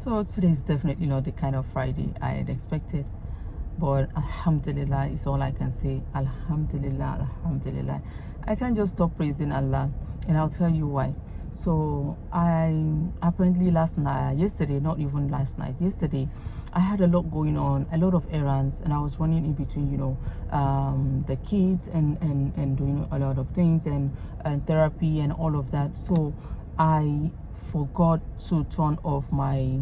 So today is definitely not the kind of Friday I had expected, but Alhamdulillah is all I can say. Alhamdulillah, Alhamdulillah. I can't just stop praising Allah, and I'll tell you why. So I apparently yesterday, not even last night, yesterday, I had a lot going on, a lot of errands, and I was running in between, the kids and doing a lot of things and therapy and all of that. So I forgot to turn off my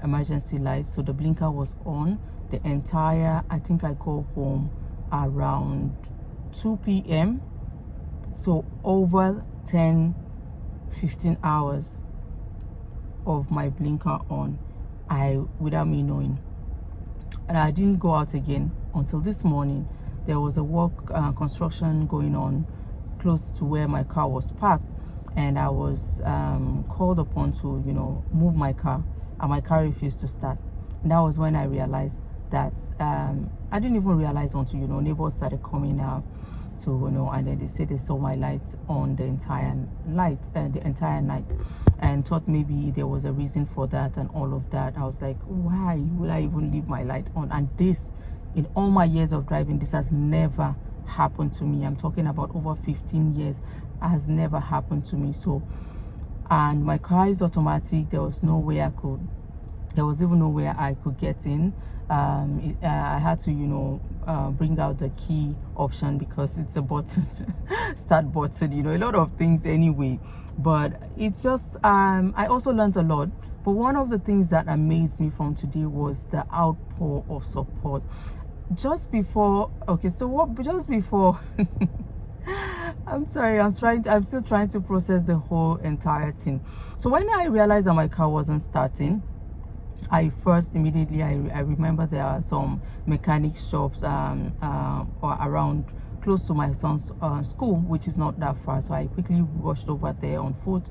emergency light, so the blinker was on the entire, I think I go home around 2 p.m. so over 10-15 hours of my blinker on, without me knowing. And I didn't go out again until this morning. There was a work construction going on close to where my car was parked, and I was called upon to move my car, and my car refused to start. And that was when I realized that I didn't even realize until neighbors started coming out to and then they said they saw my lights on the entire night, and thought maybe there was a reason for that and all of that. I was like, why would I even leave my light on? And this, in all my years of driving, this has never happened to me. I'm talking about over 15 years, has never happened to me. So, and my car is automatic. There was no way there was even nowhere I could get in. I had to bring out the key option because it's a button start button, a lot of things anyway. But it's just I also learned a lot. But one of the things that amazed me from today was the outpour of support. Just before I'm sorry, I'm still trying to process the whole entire thing. So when I realized that my car wasn't starting, I remember there are some mechanic shops around close to my son's school, which is not that far. So I quickly rushed over there on foot,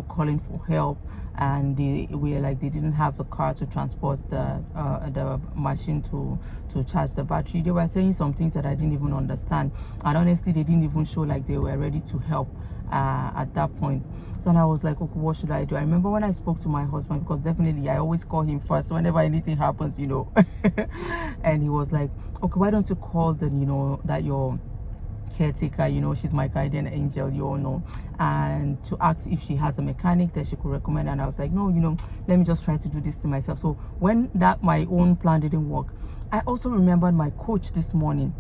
calling for help. And they didn't have the car to transport the machine to charge the battery. They were saying some things that I didn't even understand, and honestly they didn't even show like they were ready to help at that point. So then I was like, okay, what should I do? I remember when I spoke to my husband, because definitely I always call him first whenever anything happens, and he was like, okay, why don't you call that your caretaker, she's my guardian angel, you all know, and to ask if she has a mechanic that she could recommend. And I was like, no, let me just try to do this to myself. So when my own plan didn't work, I also remembered my coach this morning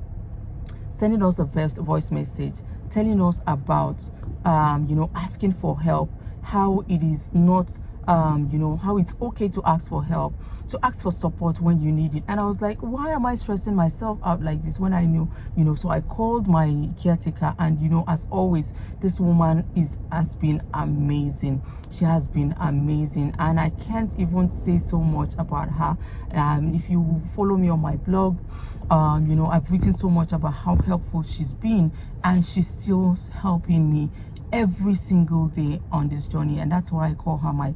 sending us a voice message telling us about asking for help, how it is not how it's okay to ask for help, to ask for support when you need it. And I was like, why am I stressing myself out like this when I knew, so I called my caretaker, and as always, this woman has been amazing. She has been amazing, and I can't even say so much about her. If you follow me on my blog, I've written so much about how helpful she's been, and she's still helping me every single day on this journey. And that's why I call her my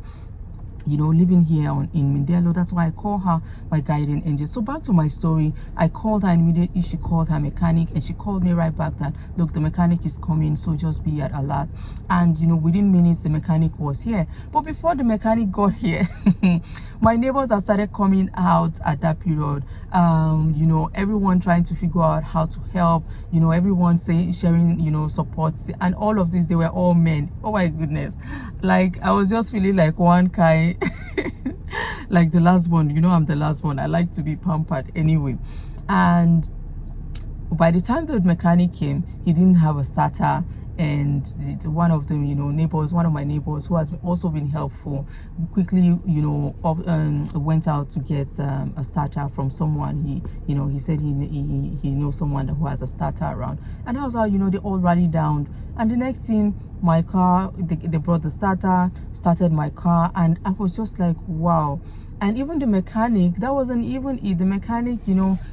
living here in Mindelo, that's why I call her my guardian angel. So back to my story, I called her, and immediately she called her mechanic, and she called me right back that, look, the mechanic is coming, so just be at alert. And within minutes the mechanic was here. But before the mechanic got here, my neighbors have started coming out at that period. Everyone trying to figure out how to help, everyone sharing support, and all of this, they were all men. Oh my goodness, like I was just feeling like one guy like the last one. I'm the last one. I like to be pampered anyway. And by the time the mechanic came, he didn't have a starter, and one of them, one of my neighbors who has also been helpful, quickly went out to get a starter from someone. He said he knows someone who has a starter around, and that was how they all rallied down. And the next thing, my car, they brought the starter, started my car, and I was just like, wow. And even the mechanic, that wasn't even it. The mechanic,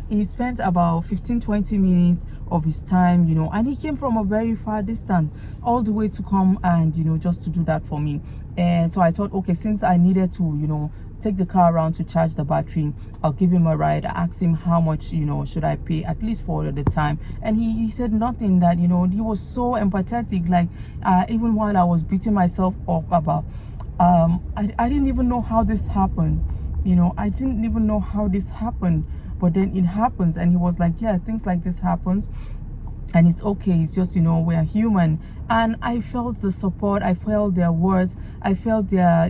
he spent about 15-20 minutes of his time, and he came from a very far distance all the way to come and just to do that for me. And so I thought, okay, since I needed to take the car around to charge the battery, I'll give him a ride. I asked him how much should I pay, at least for the time, and he said nothing. That he was so empathetic, like even while I was beating myself up about I didn't even know how this happened. I didn't even know how this happened, but then it happens. And he was like, yeah, things like this happens, and it's okay, it's just, we're human. And I felt the support, I felt their words, I felt their,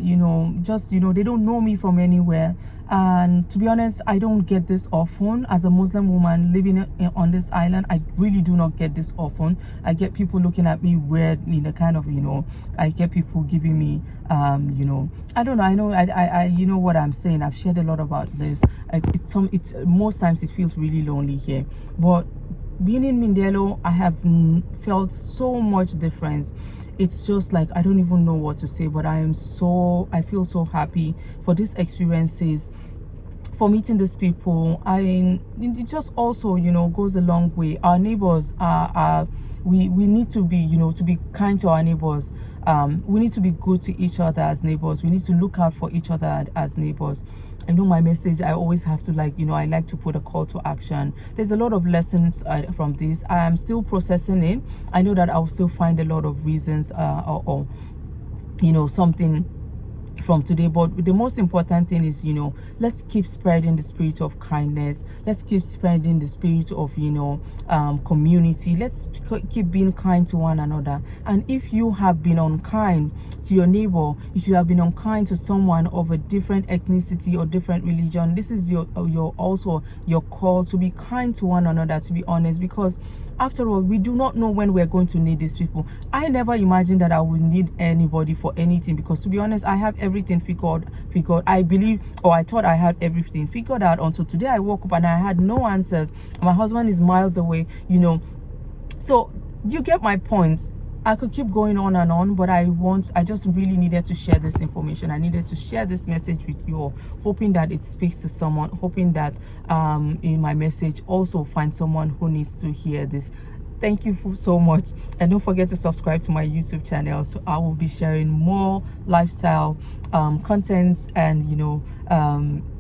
just, they don't know me from anywhere. And to be honest, I don't get this often as a Muslim woman living on this island. I really do not get this often. I get people looking at me weird, in a kind of, I get people giving me I don't know, I you know what I'm saying. I've shared a lot about this. It's most times it feels really lonely here, but being in Mindelo, I have felt so much difference. It's just like, I don't even know what to say, but I feel so happy for these experiences, for meeting these people. It just also, goes a long way. Our neighbors we need to be, to be kind to our neighbors. We need to be good to each other as neighbors. We need to look out for each other as neighbors. I know my message, I always have to I like to put a call to action. There's a lot of lessons from this. I am still processing it. I know that I'll still find a lot of reasons or something from today, but the most important thing is, let's keep spreading the spirit of kindness. Let's keep spreading the spirit of community. Let's keep being kind to one another. And if you have been unkind to your neighbor, if you have been unkind to someone of a different ethnicity or different religion, this is your also your call to be kind to one another, to be honest, because after all, we do not know when we're going to need these people. I never imagined that I would need anybody for anything, because to be honest, I have everything figured. I believe, or I thought I had everything figured out until today. I woke up and I had no answers. My husband is miles away, So you get my point. I could keep going on and on, but I just really needed to share this information. I needed to share this message with you all, hoping that it speaks to someone, hoping that in my message also find someone who needs to hear this. Thank you so much, and don't forget to subscribe to my YouTube channel. So I will be sharing more lifestyle contents and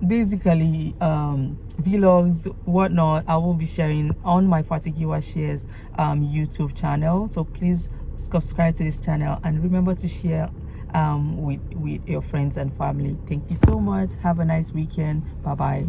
basically vlogs, whatnot. I will be sharing on my Fatigiwa Shares YouTube channel. So please subscribe to this channel and remember to share with your friends and family. Thank you so much. Have a nice weekend. Bye bye.